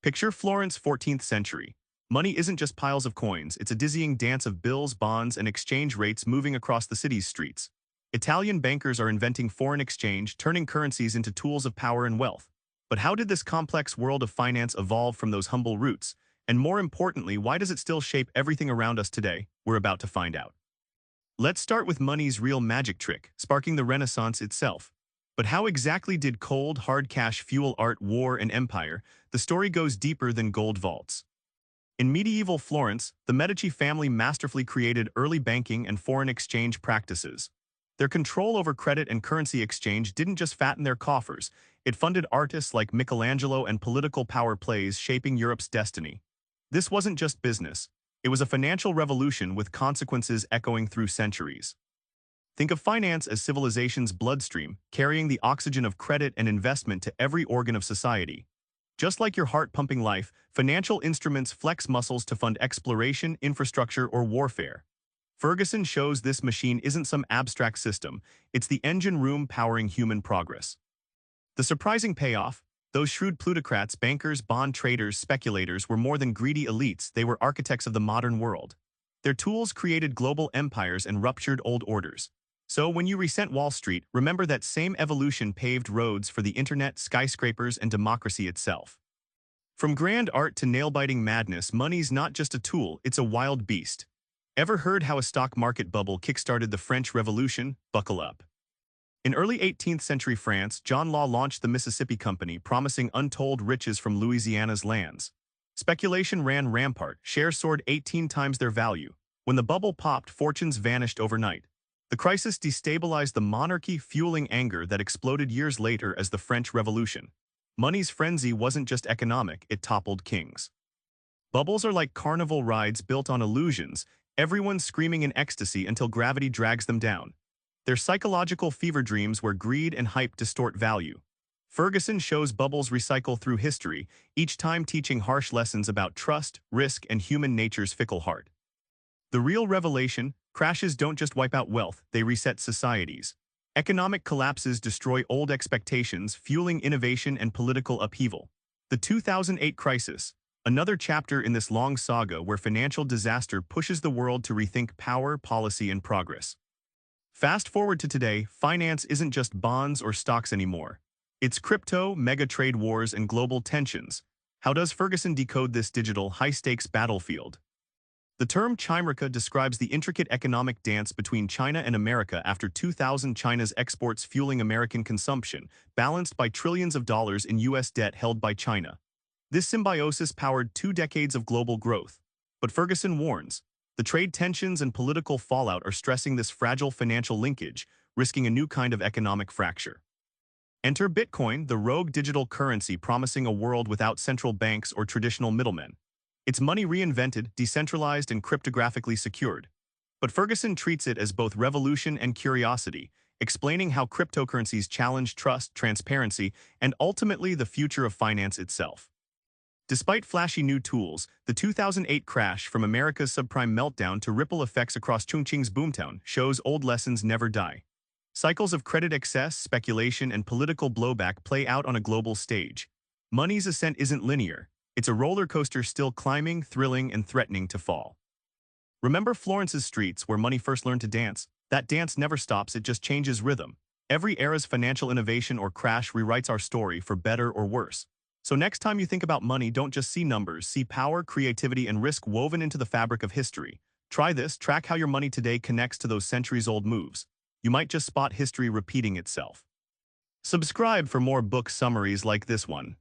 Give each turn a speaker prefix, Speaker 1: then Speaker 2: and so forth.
Speaker 1: Picture Florence 14th century. Money isn't just piles of coins, it's a dizzying dance of bills, bonds, and exchange rates moving across the city's streets. Italian bankers are inventing foreign exchange, turning currencies into tools of power and wealth. But how did this complex world of finance evolve from those humble roots? And more importantly, why does it still shape everything around us today? We're about to find out. Let's start with money's real magic trick, sparking the Renaissance itself. But how exactly did cold, hard cash fuel art, war, and empire? The story goes deeper than gold vaults. In medieval Florence, the Medici family masterfully created early banking and foreign exchange practices. Their control over credit and currency exchange didn't just fatten their coffers, it funded artists like Michelangelo and political power plays shaping Europe's destiny. This wasn't just business. It was a financial revolution with consequences echoing through centuries. Think of finance as civilization's bloodstream, carrying the oxygen of credit and investment to every organ of society. Just like your heart pumping life, financial instruments flex muscles to fund exploration, infrastructure, or warfare. Ferguson shows this machine isn't some abstract system, it's the engine room powering human progress. The surprising payoff: those shrewd plutocrats, bankers, bond traders, speculators were more than greedy elites, they were architects of the modern world. Their tools created global empires and ruptured old orders. So when you resent Wall Street, remember that same evolution paved roads for the internet, skyscrapers, and democracy itself. From grand art to nail-biting madness, money's not just a tool, it's a wild beast. Ever heard how a stock market bubble kickstarted the French Revolution? Buckle up. In early 18th century France, John Law launched the Mississippi Company, promising untold riches from Louisiana's lands. Speculation ran rampant, shares soared 18 times their value. When the bubble popped, fortunes vanished overnight. The crisis destabilized the monarchy, fueling anger that exploded years later as the French Revolution. Money's frenzy wasn't just economic, it toppled kings. Bubbles are like carnival rides built on illusions, everyone screaming in ecstasy until gravity drags them down. They're psychological fever dreams where greed and hype distort value. Ferguson shows bubbles recycle through history, each time teaching harsh lessons about trust, risk, and human nature's fickle heart. The real revelation: crashes don't just wipe out wealth, they reset societies. Economic collapses destroy old expectations, fueling innovation and political upheaval. The 2008 crisis, another chapter in this long saga where financial disaster pushes the world to rethink power, policy, and progress. Fast forward to today, finance isn't just bonds or stocks anymore. It's crypto, mega trade wars, and global tensions. How does Ferguson decode this digital, high-stakes battlefield? The term Chimerica describes the intricate economic dance between China and America after 2000, China's exports fueling American consumption, balanced by trillions of dollars in U.S. debt held by China. This symbiosis powered 2 decades of global growth. But Ferguson warns, the trade tensions and political fallout are stressing this fragile financial linkage, risking a new kind of economic fracture. Enter Bitcoin, the rogue digital currency promising a world without central banks or traditional middlemen. It's money reinvented, decentralized, and cryptographically secured. But Ferguson treats it as both revolution and curiosity, explaining how cryptocurrencies challenge trust, transparency, and ultimately the future of finance itself. Despite flashy new tools, the 2008 crash, from America's subprime meltdown to ripple effects across Chongqing's boomtown, shows old lessons never die. Cycles of credit excess, speculation, and political blowback play out on a global stage. Money's ascent isn't linear. It's a roller coaster, still climbing, thrilling, and threatening to fall. Remember Florence's streets where money first learned to dance? That dance never stops, it just changes rhythm. Every era's financial innovation or crash rewrites our story for better or worse. So next time you think about money, don't just see numbers, see power, creativity, and risk woven into the fabric of history. Try this: track how your money today connects to those centuries-old moves. You might just spot history repeating itself. Subscribe for more book summaries like this one.